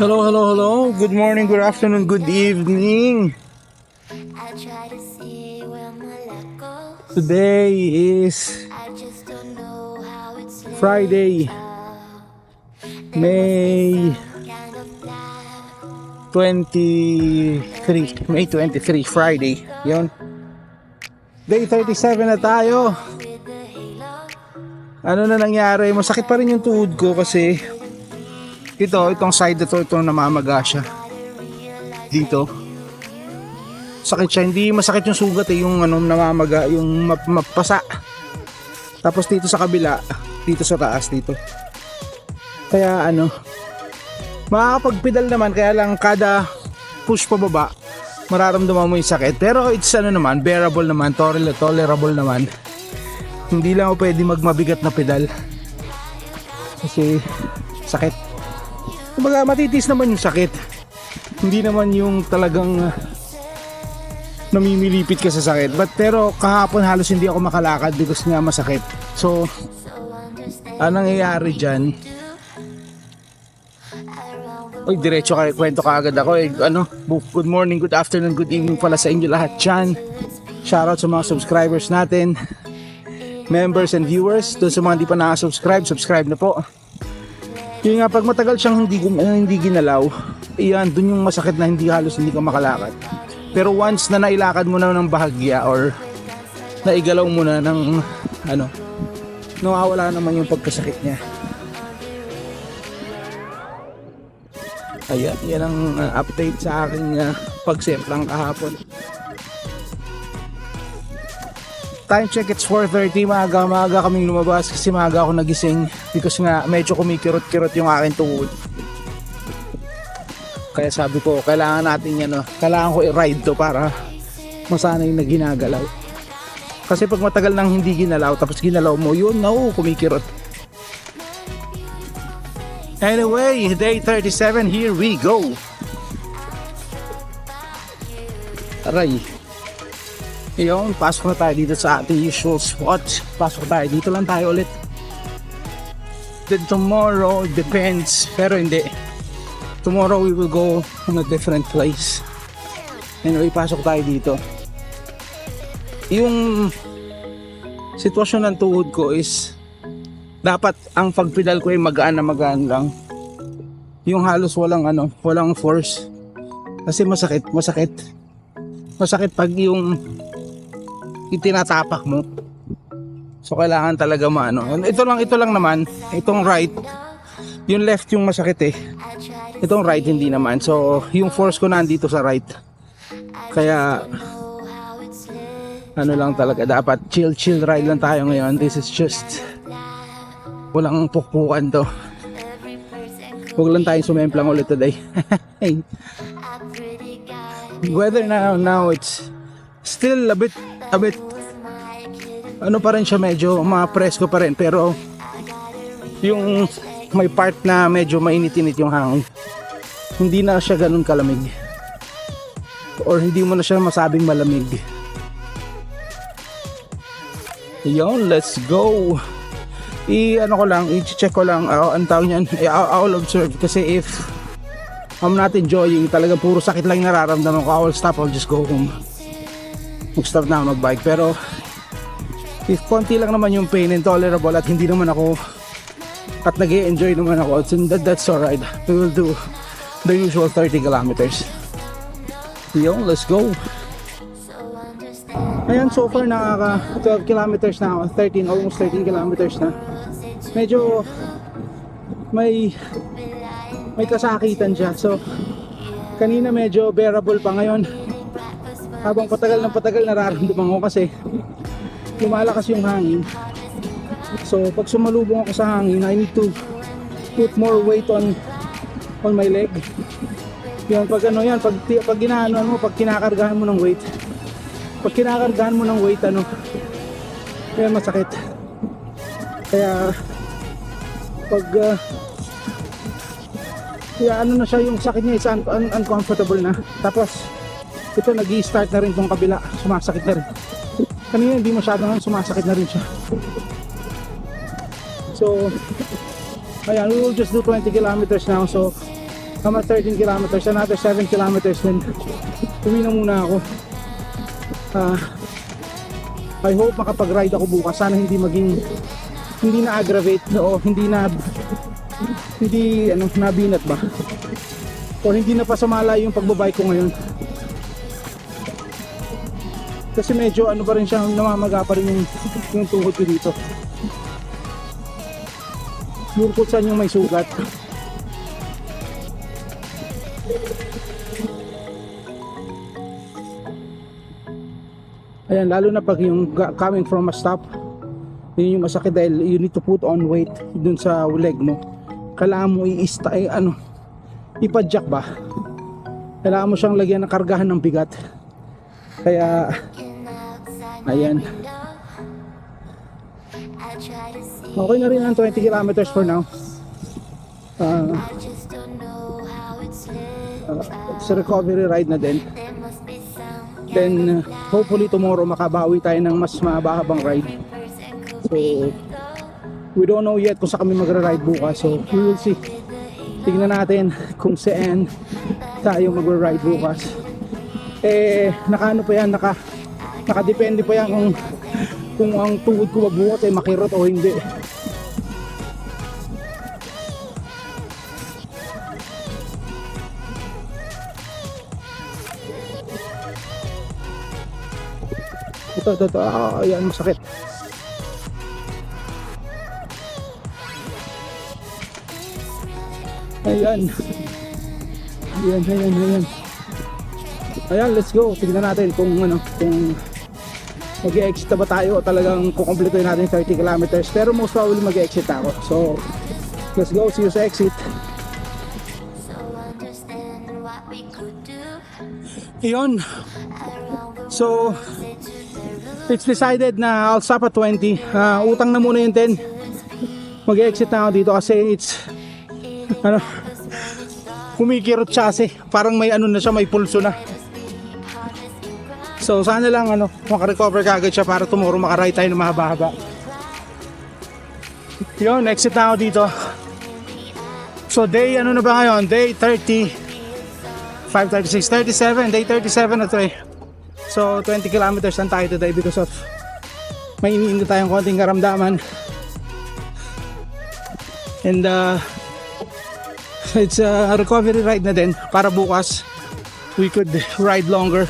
Hello, hello, hello. Good morning, good afternoon, good evening. Today is Friday, May 23. May 23, Friday. Yun. Day 37 na tayo. Ano na nangyari? Masakit pa rin yung tuhod ko kasi itong side na to, itong namamaga siya. Dito. Sakit siya. Hindi masakit yung sugat yung namamaga, yung mapasa. Tapos dito sa kabila, dito sa taas, dito. Kaya makakapagpedal naman, kaya lang kada push pababa, mararamdaman mo yung sakit. Pero it's bearable naman, tolerable naman. Hindi lang ako pwede magmabigat na pedal kasi sakit. Kumbaga matitis naman yung sakit. Hindi naman yung talagang namimilipit ka sa sakit. Pero kahapon halos hindi ako makalakad because nga masakit. So anong nangyayari dyan? Diretso kayo, kwento kaagad ako. Good morning, good afternoon, good evening pala sa inyo lahat dyan. Shoutout sa mga subscribers natin, members and viewers. Doon sa mga hindi pa nakasubscribe, subscribe na po. Yung nga, pag matagal siyang hindi ginalaw, iyan, dun yung masakit na halos hindi ka makalakad. Pero once na nailakad mo na ng bahagya or naigalaw mo na ng nawawala naman yung pagkasakit niya. Ayan, yan ang update sa aking pagsemplang kahapon. Time check, it's 4:30. Maaga kaming lumabas kasi maaga ako nagising because nga medyo kumikirot-kirot yung aking tuhod. Kaya sabi ko, kailangan ko i-ride to para masanay na ginagalaw. Kasi pag matagal nang hindi ginalaw tapos ginalaw mo, yun kumikirot. Anyway, day 37, here we go. Aray. Ayun, pasok na tayo dito sa ating usual spot. Pasok tayo, dito lang tayo ulit. Then tomorrow, depends. Pero hindi. Tomorrow we will go on a different place. Anyway, pasok tayo dito. Yung sitwasyon ng tuhod ko is dapat ang pagpedal ko ay magaan lang. Yung halos walang force. Kasi masakit pag yung itinatapak mo. So kailangan talaga ito lang naman, itong right, yung left yung masakit itong right hindi naman. So yung force ko nandito sa right, kaya lang talaga, dapat chill ride lang tayo ngayon. This is just walang pukpukan to. Huwag lang tayong sumemplang ulit today. Weather now it's still a bit pa rin siya, medyo presko pa rin, pero yung may part na medyo mainit-init yung hangin, hindi na siya ganun kalamig or hindi mo na siya masabing malamig. Yun, let's go. I-check ko lang ang tawag niyan, I'll observe kasi if I'm not enjoying, talaga puro sakit lang nararamdaman ko, I'll just go home. Mag-stop na mag-bike. Pero if konti lang naman yung pain and tolerable at hindi naman ako at nag-i-enjoy naman ako, that's alright. We will do the usual 30 kilometers. Yun, let's go. Ayan, so far nakaka 12 kilometers na ako, almost 13 kilometers na. Medyo may kasakitan siya. So kanina medyo bearable pa, ngayon habang patagal nararamdaman ko kasi lumalakas yung hangin. So pag sumalubong ako sa hangin, I need to put more weight on my leg. Yan, pag kinakargahan mo ng weight, kaya masakit. Kaya pag na siya, yung sakit niya is uncomfortable na. Tapos ito nag-i-start na rin tong kabila, sumasakit na rin. Kanina hindi masyadong, sumasakit na rin siya. So ayan, we will just do 20 kilometers now. So Tama, 13 kilometers, another 7 kilometers, then uwi na muna ako. I hope makapag-ride ako bukas. Sana hindi na-aggravate o hindi nabinat ba, o hindi na pasamala yung pagbabike ko ngayon. Kasi medyo pa rin siya, namamaga pa rin yung tuhod ko dito. Yung kung saan yung may sugat. Ayan, lalo na pag yung coming from a stop, yun yung masakit dahil you need to put on weight dun sa leg mo. Kailangan mo ipadjak ba? Kailangan mo siyang lagyan ng kargahan ng bigat. Kaya, ayan. Okay na rin ang 20 kilometers for now. It's a recovery ride na din. Then hopefully tomorrow makabawi tayo ng mas mahabang ride. So we don't know yet kung saan kami magra-ride bukas. So we will see. Tignan natin kung saan tayo magra-ride bukas. Nakaano pa yan, nakadepende pa yan kung ang tuhod ko magbuhat ay makirot o hindi. Ito, ayan, masakit. Ayan, let's go. Tignan natin kung mag-e-exit ba tayo o talagang kukumpletuhin natin 30 kilometers. Pero most probably mag-e-exit ako. So, let's go. See you sa exit. Iyon. So, it's decided na I'll stop at 20. Utang na muna yung 10. Mag-exit na ako dito kasi it's kumikirot siya kasi parang may na siya, may pulso na. So sana lang makarecover kagad siya para tomorrow makaride tayo ng mahaba-haba. Yun, exit na ako dito. So day na ba ngayon? Day 30, 5:36, 37, day 37 na to eh. So 20 kilometers lang tayo today because of may iniinda tayong konting karamdaman. And it's a recovery ride na din para bukas we could ride longer.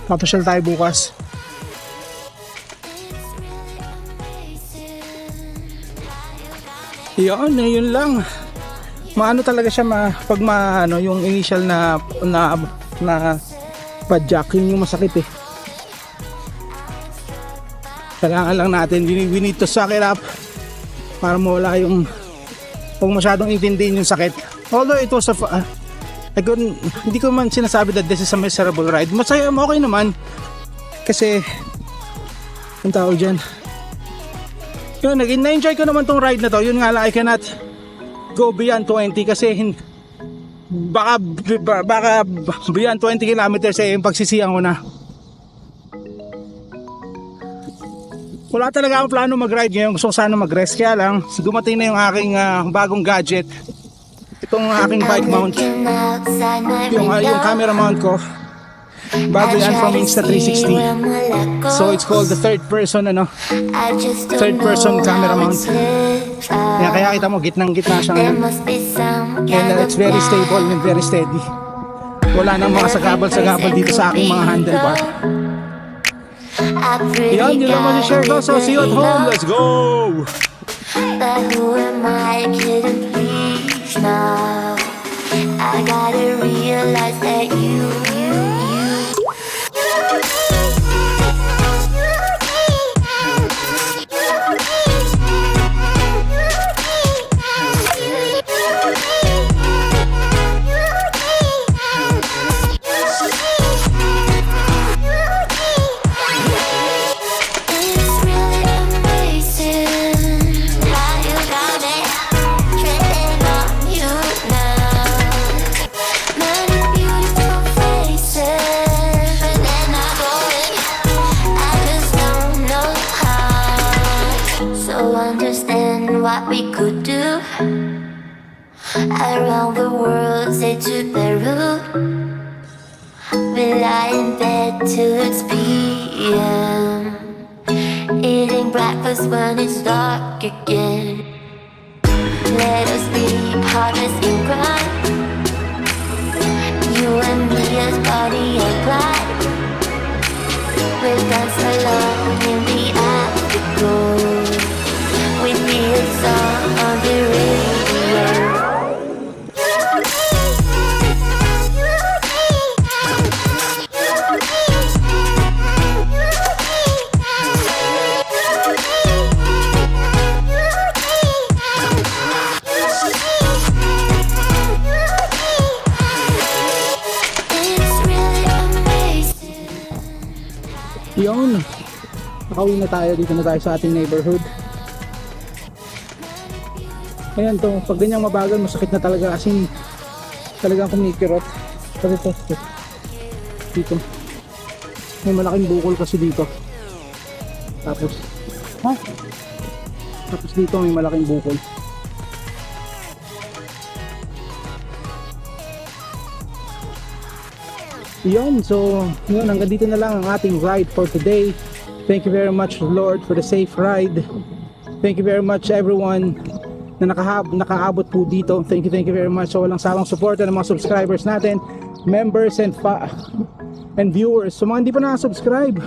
Papasyal tayo bukas. Yun lang. Maano talaga siya pag yung initial na padjak, yun yung masakit eh. Kailangan lang natin, we need to suck it up para mawala yung kung masyadong intindihin yung sakit. Although it was hindi ko man sinasabi that this is a miserable ride. Masaya, okay naman. Kasi ang tawag dyan, yun, na-enjoy ko naman tong ride na to. Yun nga lang, I cannot go beyond 20 kasi baka beyond 20 kilometers yung pagsisiyan ko na. Wala talaga akong plano mag-ride ngayon. Gusto ko sana mag-rest. Kaya lang, dumating na yung aking bagong gadget. Itong aking bike mount. Yung camera mount ko. Bago yan from Insta360. So it's called the third person camera mount. Kaya kita mo, gitnang-gitna siya ngayon. And it's very stable and very steady. Wala nang mga sagabal-sagabal dito sa aking mga handlebar. Yan, yun lang masishare ko. So see you at home. Let's go! But who am I kidding, please now? I gotta realize that you understand what we could do. Around the world, say to Peru. We lie in bed till it's PM. Eating breakfast when it's dark again. Let us be partners in crime. You and me as Bonnie and Clyde. We'll dance along in the afterglow. With me a song on the radio. Yun, nakauwi na tayo, dito na tayo sa ating neighborhood. Ayan to, pag ganyang mabagal, masakit na talaga kasi talagang kumikirot. Kasi to, dito, may malaking bukol kasi dito. Tapos dito may malaking bukol. Yun, so yun, hanggang dito na lang ang ating ride for today. Thank you very much, Lord, for the safe ride. Thank you very much everyone na nakaabot po dito. Thank you very much sa walang sawang suporta ng mga subscribers natin, members and viewers. So mga hindi pa nakasubscribe,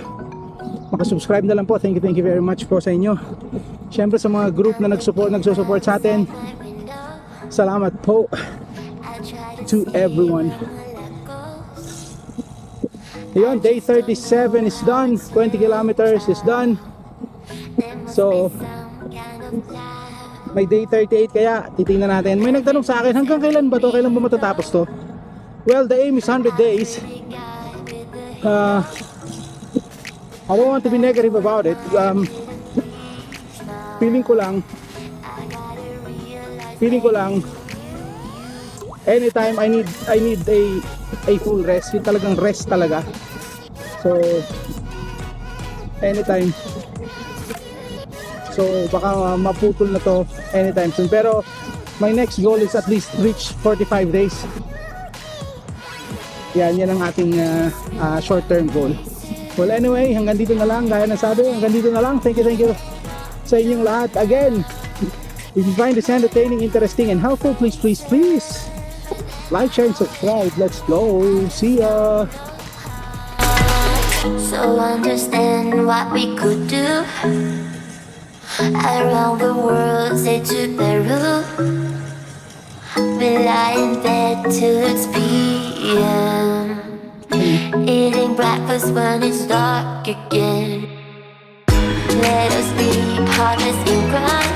makasubscribe na lang po. Thank you very much po sa inyo. Syempre sa mga group na nagsusupport sa atin, salamat po to everyone. Ayun, day 37 is done, 20 kilometers is done. So may day 38, kaya titingnan natin. May nagtanong sa akin, hanggang kailan ba to? Kailan ba matatapos to? Well, the aim is 100 days. I don't want to be negative about it. Feeling ko lang anytime I need a full rest. Yung talagang rest talaga. So anytime. So baka maputol na to anytime soon. Pero my next goal is at least reach 45 days. Yan ang ating short term goal. Well anyway, hanggang dito na lang. Gaya ng sabi, hanggang dito na lang. Thank you sa inyong lahat. Again, if you find this entertaining, interesting and helpful, please like, share, and subscribe. Let's go. See ya. So understand what we could do. Around the world, say to Peru. We lie in bed till it's PM. Eating breakfast when it's dark again. Let us be partners in crime.